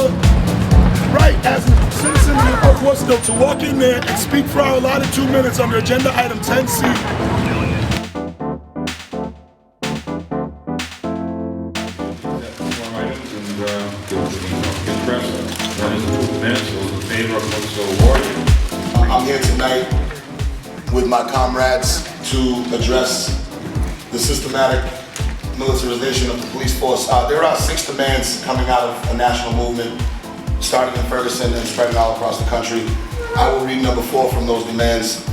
your right as a citizen of Worcester to walk in there and speak for our allotted 2 minutes under agenda item 10C. I'm here tonight with my comrades to address the systematic militarization of the police force. There are 6 demands coming out of a national movement, starting in Ferguson and spreading all across the country. I will read number 4 from those demands.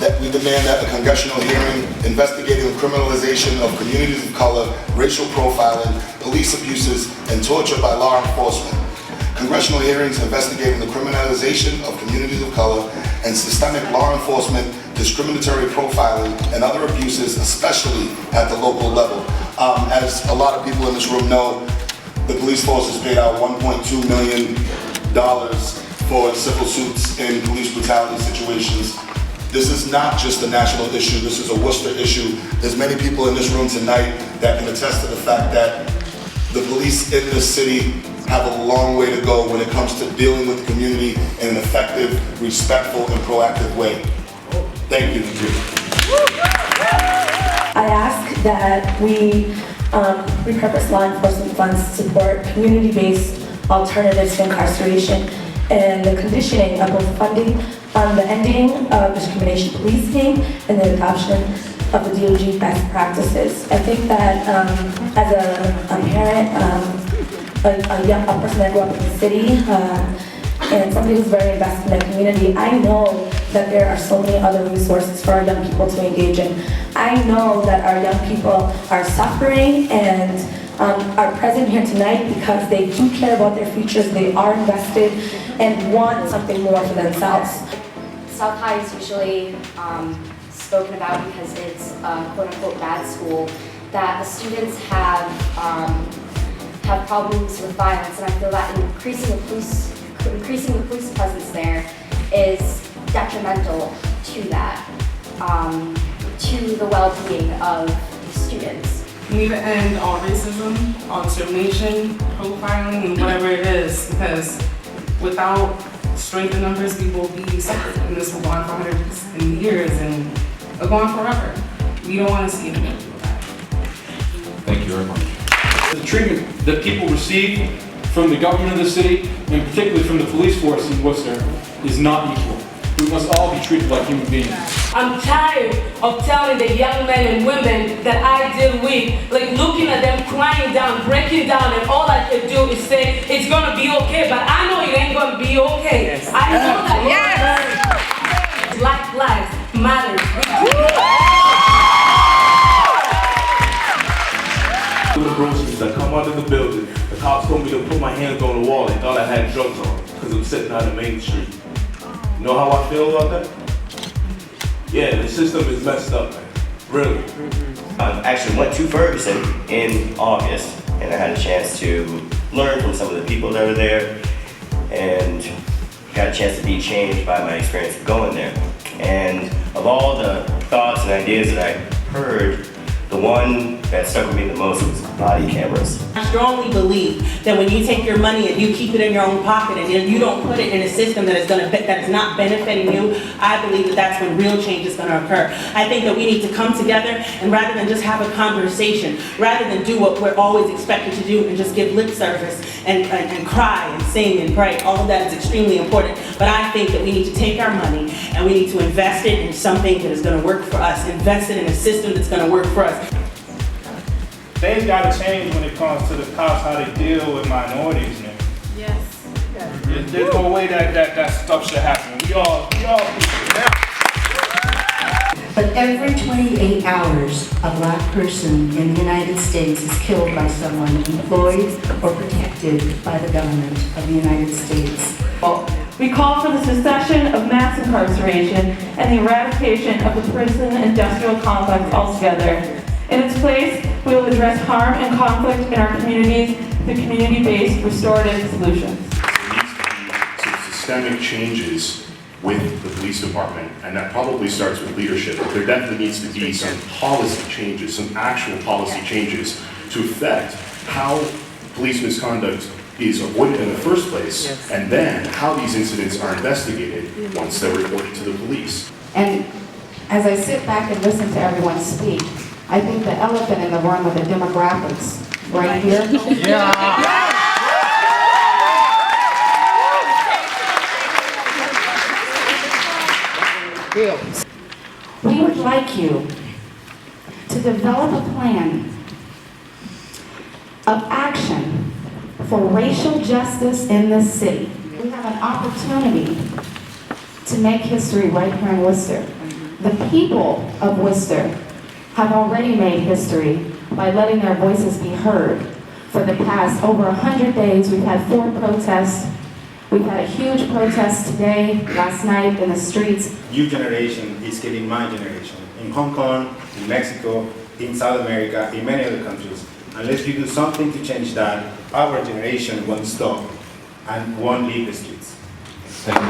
That we demand that a congressional hearing investigating the criminalization of communities of color, racial profiling, police abuses, and torture by law enforcement. Congressional hearings investigating the criminalization of communities of color and systemic law enforcement, discriminatory profiling, and other abuses, especially at the local level. As a lot of people in this room know, the police force has paid out $1.2 million for civil suits in police brutality situations. This is not just a national issue, this is a Worcester issue. There's many people in this room tonight that can attest to the fact that the police in this city have a long way to go when it comes to dealing with the community in an effective, respectful, and proactive way. Thank you. I ask that we repurpose law enforcement funds to support community-based alternatives to incarceration and the conditioning of both funding on the ending of discrimination policing and the adoption of the DOJ best practices. I think that as a parent, a person that grew up in the city, and somebody who's very invested in the community, I know that there are so many other resources for our young people to engage in. I know that our young people are suffering and are present here tonight because they do care about their futures, they are invested and want something more for themselves. South High is usually spoken about because it's a quote-unquote bad school, that the students have problems with violence, and I feel that increasing the police presence there is detrimental to that, to the well-being of the students. We need to end all racism, all discrimination, profiling, and whatever it is, because without strength in numbers, we will be separate, and this will go on for hundreds and years, and it'll go on forever. We don't want to see anything like that. Thank you very much. The treatment that people receive from the government of the city, and particularly from the police force in Worcester, is not equal. We must all be treated like human beings. I'm tired of telling the young men and women that I deal with, like looking at them crying down, breaking down, and all I can do is say, it's gonna be okay, but I know it ain't gonna be okay. Yes. I know that Black lives matter. The groceries that come out of the building, the cops told me to put my hands on the wall. They thought I had drugs on because I'm sitting out on Main Street. You know how I feel about that? Yeah, the system is messed up, man. Really. I actually went to Ferguson in August, and I had a chance to learn from some of the people that were there, and got a chance to be changed by my experience of going there. And of all the thoughts and ideas that I heard, the one that stuck with me the most was body cameras. I strongly believe that when you take your money and you keep it in your own pocket and you don't put it in a system that is not benefiting you, I believe that that's when real change is going to occur. I think that we need to come together and rather than just have a conversation, rather than do what we're always expected to do and just give lip service and cry and sing and pray, all of that is extremely important. But I think that we need to take our money and we need to invest it in something that is going to work for us, invest it in a system that's going to work for us. Things got to change when it comes to the cops, how they deal with minorities, man. Yes. There's no way that stuff should happen. We all people. But every 28 hours, a black person in the United States is killed by someone employed or protected by the government of the United States. We call for the cessation of mass incarceration and the eradication of the prison industrial complex altogether. In its place, we will address harm and conflict in our communities through community-based restorative solutions. There needs to be some systemic changes with the police department, and that probably starts with leadership. But there definitely needs to be some policy changes, some actual policy changes to affect how police misconduct is avoided in the first place, and then how these incidents are investigated once they're reported to the police. And as I sit back and listen to everyone speak, I think the elephant in the room are the demographics right here. We would like you to develop a plan of action for racial justice in this city. We have an opportunity to make history right here in Worcester. The people of Worcester have already made history by letting their voices be heard. For the past over 100 days, we've had 4 protests. We've had a huge protest today, last night in the streets. Your generation is killing my generation. In Hong Kong, in Mexico, in South America, in many other countries. Unless you do something to change that, our generation won't stop and won't leave the streets. Thank you.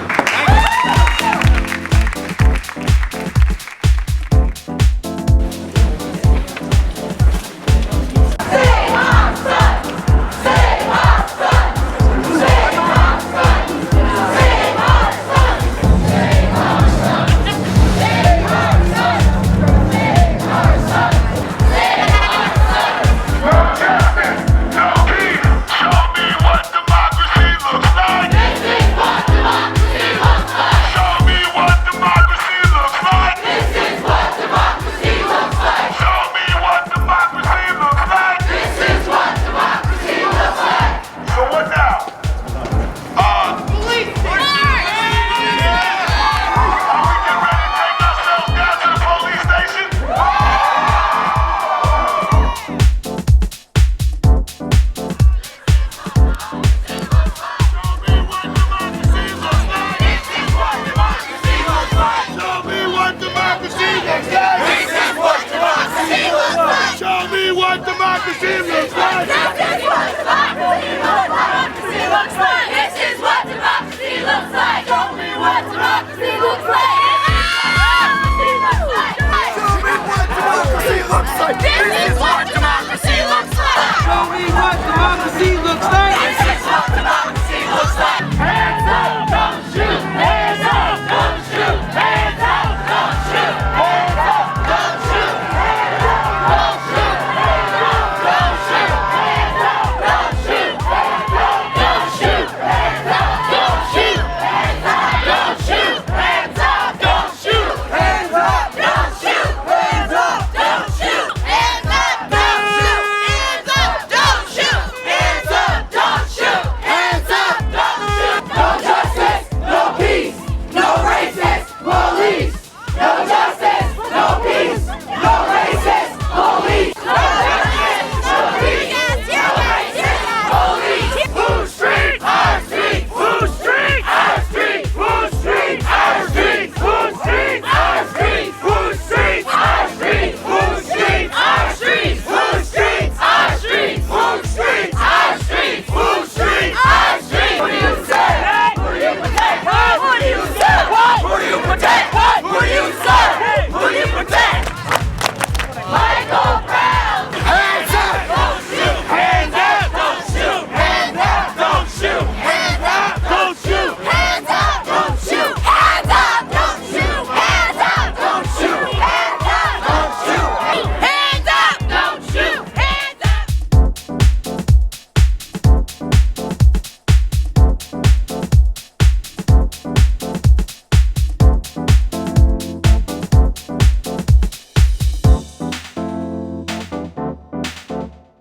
Show me what democracy looks like.